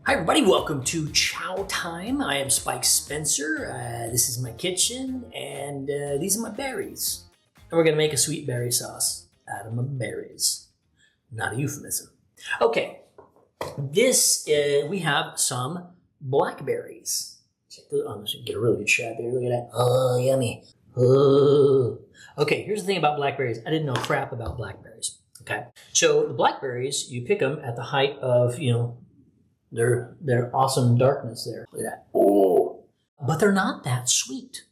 Hi everybody, welcome to Chow Time. I am Spike Spencer. This is my kitchen, and these are my berries. And we're gonna make a sweet berry sauce out of my berries. Not a euphemism. Okay, we have some blackberries. I'm just gonna get a really good shot there. Look at that. Oh, yummy. Oh. Okay, here's the thing about blackberries. I didn't know crap about blackberries. Okay, so the blackberries, you pick them at the height of, their awesome darkness there. Look at that. Oh, but they're not that sweet.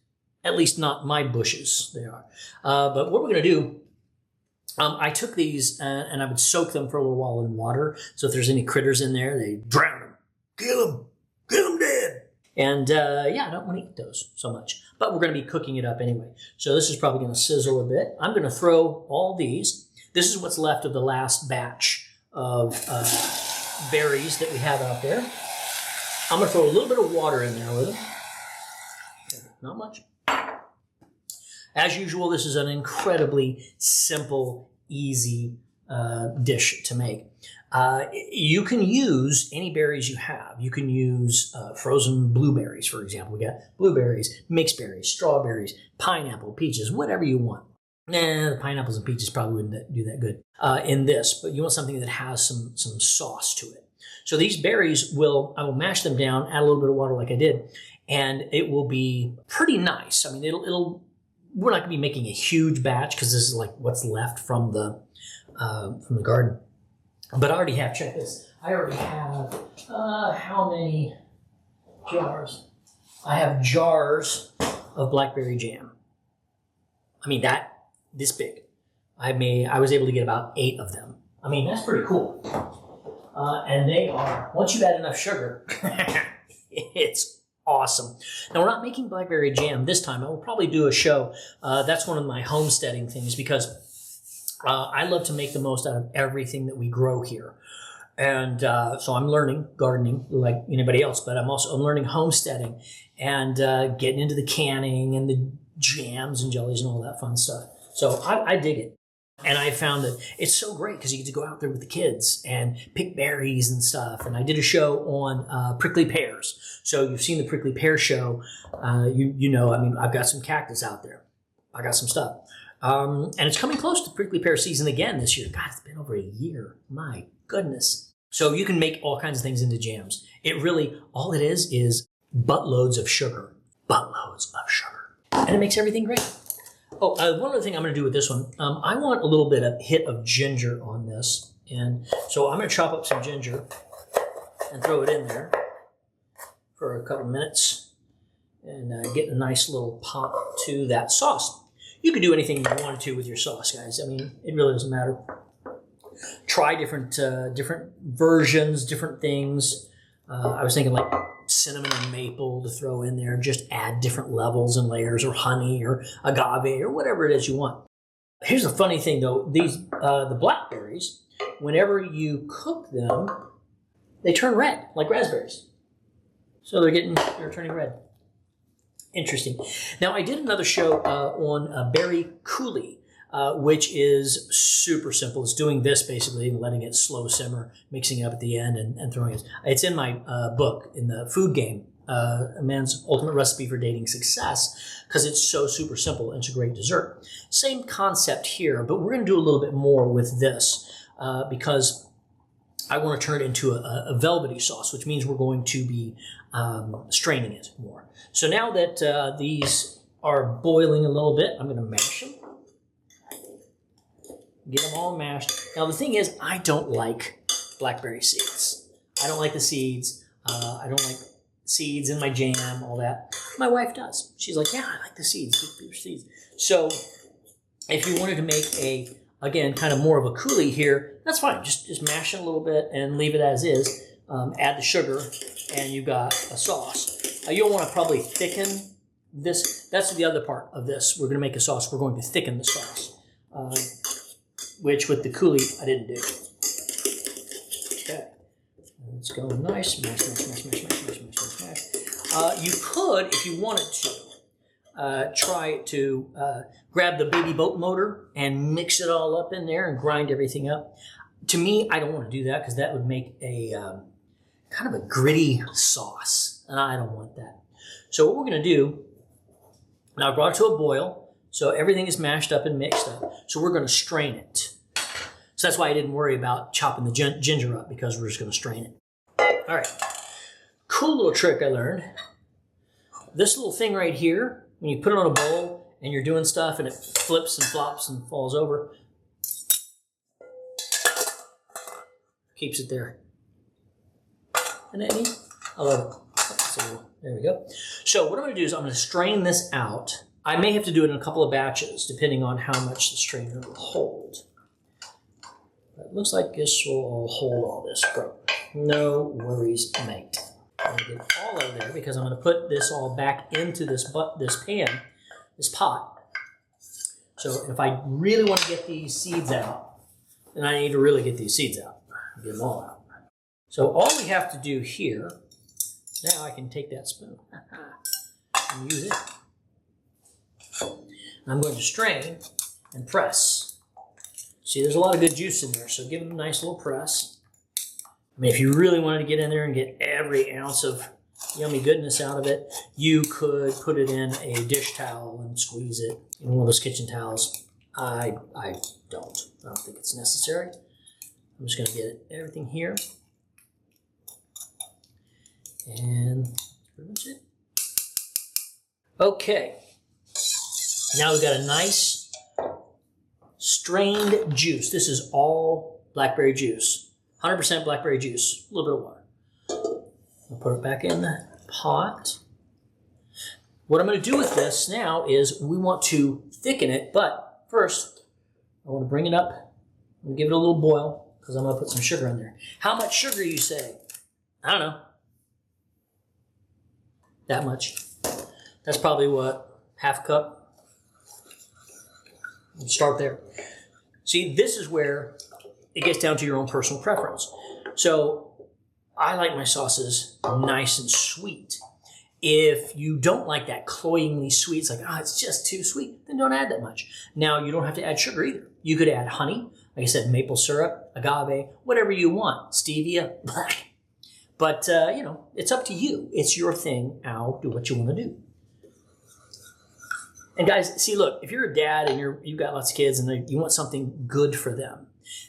At least not my bushes. They are. But what we're gonna do, I took these and I would soak them for a little while in water. So if there's any critters in there, they drown them, kill them dead. And I don't want to eat those so much. But we're gonna be cooking it up anyway. So this is probably gonna sizzle a bit. I'm gonna throw all these. This is what's left of the last batch of berries that we have out there. I'm going to throw a little bit of water in there with them. Not much. As usual, this is an incredibly simple, easy dish to make. You can use any berries you have. You can use frozen blueberries, for example. We got blueberries, mixed berries, strawberries, pineapple, peaches, whatever you want. The pineapples and peaches probably wouldn't do that good in this, but you want something that has some sauce to it. So these berries I will mash them down, add a little bit of water like I did, and it will be pretty nice. I mean, we're not going to be making a huge batch because this is like what's left from the garden. But I already have, check this. I already have, how many jars? I have jars of blackberry jam. I mean, this big. I was able to get about 8 of them. I mean, that's pretty cool. And they are, once you add enough sugar, it's awesome. Now, we're not making blackberry jam this time. I will probably do a show. That's one of my homesteading things because I love to make the most out of everything that we grow here. And so I'm learning gardening like anybody else, but I'm learning homesteading and getting into the canning and the jams and jellies and all that fun stuff. So I dig it. And I found that it's so great because you get to go out there with the kids and pick berries and stuff. And I did a show on prickly pears. So you've seen the prickly pear show. I've got some cactus out there. I got some stuff. And it's coming close to prickly pear season again this year. God, it's been over a year. My goodness. So you can make all kinds of things into jams. All it is buttloads of sugar. Buttloads of sugar. And it makes everything great. Oh, one other thing I'm going to do with this one, I want a little bit of hit of ginger on this. And so I'm going to chop up some ginger and throw it in there for a couple minutes and get a nice little pop to that sauce. You can do anything you want to with your sauce, guys. I mean, it really doesn't matter. Try different versions, different things. I was thinking like cinnamon and maple to throw in there, just add different levels and layers, or honey or agave or whatever it is you want. Here's the funny thing though, the blackberries, whenever you cook them, they turn red like raspberries. So they're turning red. Interesting. Now I did another show on berry coulis, which is super simple. It's doing this basically and letting it slow simmer, mixing it up at the end and throwing it. It's in my book, in the food game, A Man's Ultimate Recipe for Dating Success, because it's so super simple and it's a great dessert. Same concept here, but we're going to do a little bit more with this because I want to turn it into a velvety sauce, which means we're going to be straining it more. So now that these are boiling a little bit, I'm going to mash them. Get them all mashed. Now, the thing is, I don't like blackberry seeds. I don't like the seeds. I don't like seeds in my jam, all that. My wife does. She's like, yeah, I like the seeds. Get your seeds. So if you wanted to make again, kind of more of a coulis here, that's fine. Just mash it a little bit and leave it as is. Add the sugar, and you've got a sauce. You'll want to probably thicken this. That's the other part of this. We're going to make a sauce. We're going to thicken the sauce. Which with the coulis, I didn't do. Okay. Let's go nice. Mash. You could, if you wanted to, try to grab the baby boat motor and mix it all up in there and grind everything up. To me, I don't want to do that because that would make kind of a gritty sauce, and I don't want that. So what we're going to do, now I brought it to a boil, so everything is mashed up and mixed up. So we're going to strain it. So that's why I didn't worry about chopping the ginger up, because we're just going to strain it. All right. Cool little trick I learned. This little thing right here, when you put it on a bowl and you're doing stuff and it flips and flops and falls over, keeps it there. Isn't that neat? I love it. So there we go. So what I'm going to do is I'm going to strain this out. I may have to do it in a couple of batches, depending on how much the strainer will hold. It looks like this will all hold all this. No worries, mate. I'm going to get all over there because I'm going to put this all back into this pan, this pot. So if I really want to get these seeds out, then I need to really get these seeds out. Get them all out. So all we have to do here, now I can take that spoon and use it. I'm going to strain and press. See, there's a lot of good juice in there, so give it a nice little press. I mean, if you really wanted to get in there and get every ounce of yummy goodness out of it, you could put it in a dish towel and squeeze it in one of those kitchen towels. I don't think it's necessary. I'm just going to get everything here. And that's pretty much it. Okay. Now we've got a nice strained juice. This is all blackberry juice. 100% blackberry juice. A little bit of water. I'll put it back in the pot. What I'm going to do with this now is we want to thicken it, but first I want to bring it up and give it a little boil because I'm going to put some sugar in there. How much sugar, you say? I don't know. That much. That's probably what? Half a cup? Start there. See, this is where it gets down to your own personal preference. So I like my sauces nice and sweet. If you don't like that cloyingly sweet, it's like, it's just too sweet, then don't add that much. Now, you don't have to add sugar either. You could add honey, like I said, maple syrup, agave, whatever you want, stevia, but, it's up to you. It's your thing. Now, do what you want to do. And guys, see, look, if you're a dad and you've got lots of kids and you want something good for them,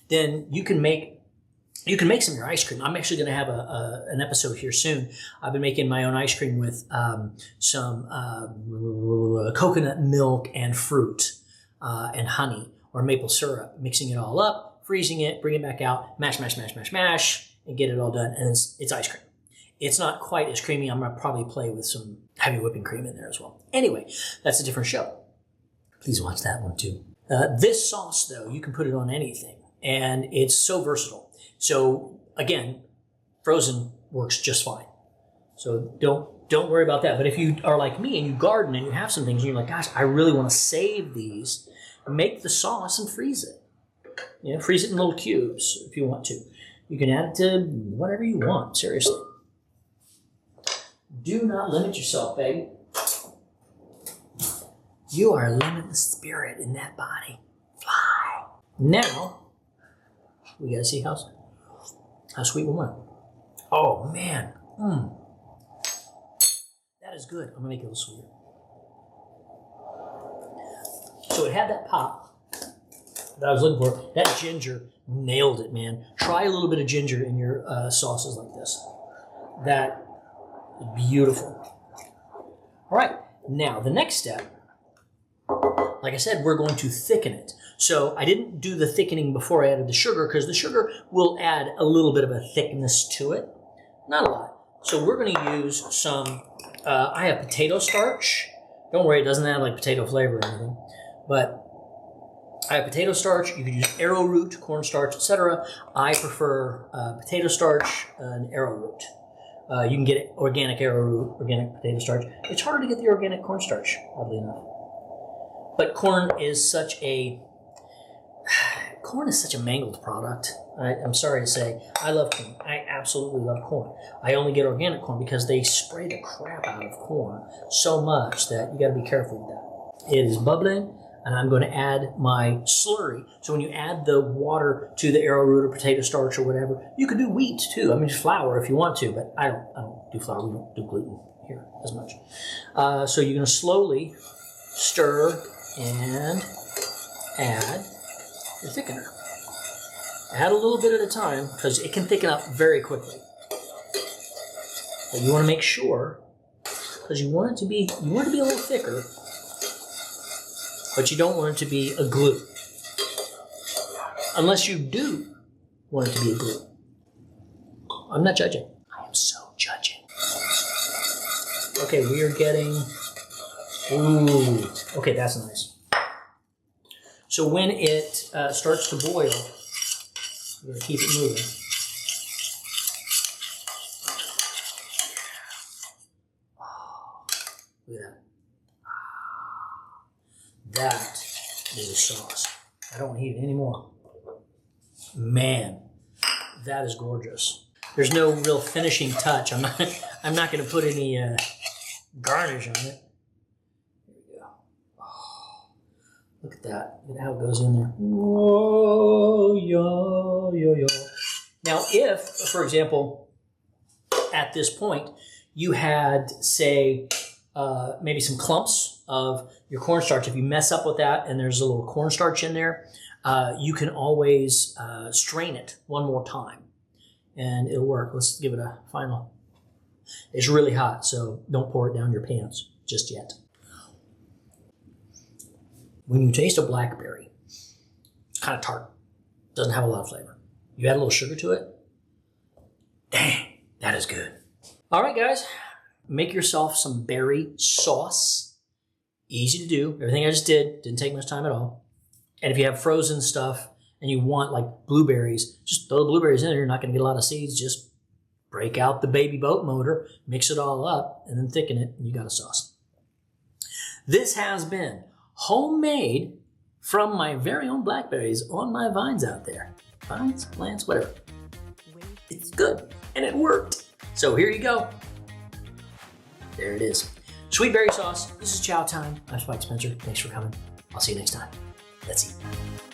then you can make some of your ice cream. I'm actually going to have an episode here soon. I've been making my own ice cream with some coconut milk and fruit and honey or maple syrup, mixing it all up, freezing it, bring it back out, mash, and get it all done. And it's ice cream. It's not quite as creamy. I'm going to probably play with some heavy whipping cream in there as well. Anyway, that's a different show. Please watch that one too. This sauce, though, you can put it on anything, and it's so versatile. So, again, frozen works just fine. So don't worry about that. But if you are like me and you garden and you have some things and you're like, gosh, I really want to save these, make the sauce and freeze it. Freeze it in little cubes if you want to. You can add it to whatever you want, seriously. Do not limit yourself, baby. You are a limitless spirit in that body. Fly. Now, we gotta see how sweet we want. Oh, man. That is good. I'm gonna make it a little sweeter. So it had that pop that I was looking for. That ginger nailed it, man. Try a little bit of ginger in your sauces like this. That beautiful. All right, now the next step, like I said, we're going to thicken it. So I didn't do the thickening before I added the sugar because the sugar will add a little bit of a thickness to it. Not a lot. So we're going to use some, I have potato starch. Don't worry, it doesn't have like potato flavor or anything. But I have potato starch. You could use arrowroot, cornstarch, etc. I prefer potato starch and arrowroot. You can get organic arrowroot, organic potato starch. It's harder to get the organic cornstarch, oddly enough. But corn is such a mangled product. I'm sorry to say. I love corn. I absolutely love corn. I only get organic corn because they spray the crap out of corn so much that you got to be careful with that. It is bubbling. and I'm going to add my slurry. So when you add the water to the arrowroot or potato starch or whatever, you could do wheat too. I mean, just flour if you want to, but I don't do flour. We don't do gluten here as much. So you're going to slowly stir and add your thickener. Add a little bit at a time because it can thicken up very quickly. But you want to make sure, because you want it to be a little thicker, but you don't want it to be a glue. Unless you do want it to be a glue. I'm not judging. I am so judging. Okay, we are getting, ooh, okay, that's nice. So when it starts to boil, we're going to keep it moving. Oh, look at that. That is a sauce. I don't want to heat it anymore. Man, that is gorgeous. There's no real finishing touch. I'm not going to put any garnish on it. There we go. Oh, look at that. Look at how it goes in there. Whoa, yo, yo, yo. Now, if, for example, at this point, you had, say, maybe some clumps of your cornstarch. If you mess up with that and there's a little cornstarch in there, you can always strain it one more time and it'll work. Let's give it a final. It's really hot, so don't pour it down your pants just yet. When you taste a blackberry, it's kind of tart. Doesn't have a lot of flavor. You add a little sugar to it. Dang, that is good. All right, guys. Make yourself some berry sauce. Easy to do. Everything I just didn't take much time at all. And if you have frozen stuff and you want like blueberries, just throw the blueberries in there. You're not going to get a lot of seeds. Just break out the baby boat motor, mix it all up, and then thicken it, and you got a sauce. This has been homemade from my very own blackberries on my vines out there. Vines, plants, whatever. It's good, and it worked. So here you go. There it is. Sweet berry sauce. This is chow time. I'm Spike Spencer. Thanks for coming. I'll see you next time. Let's eat.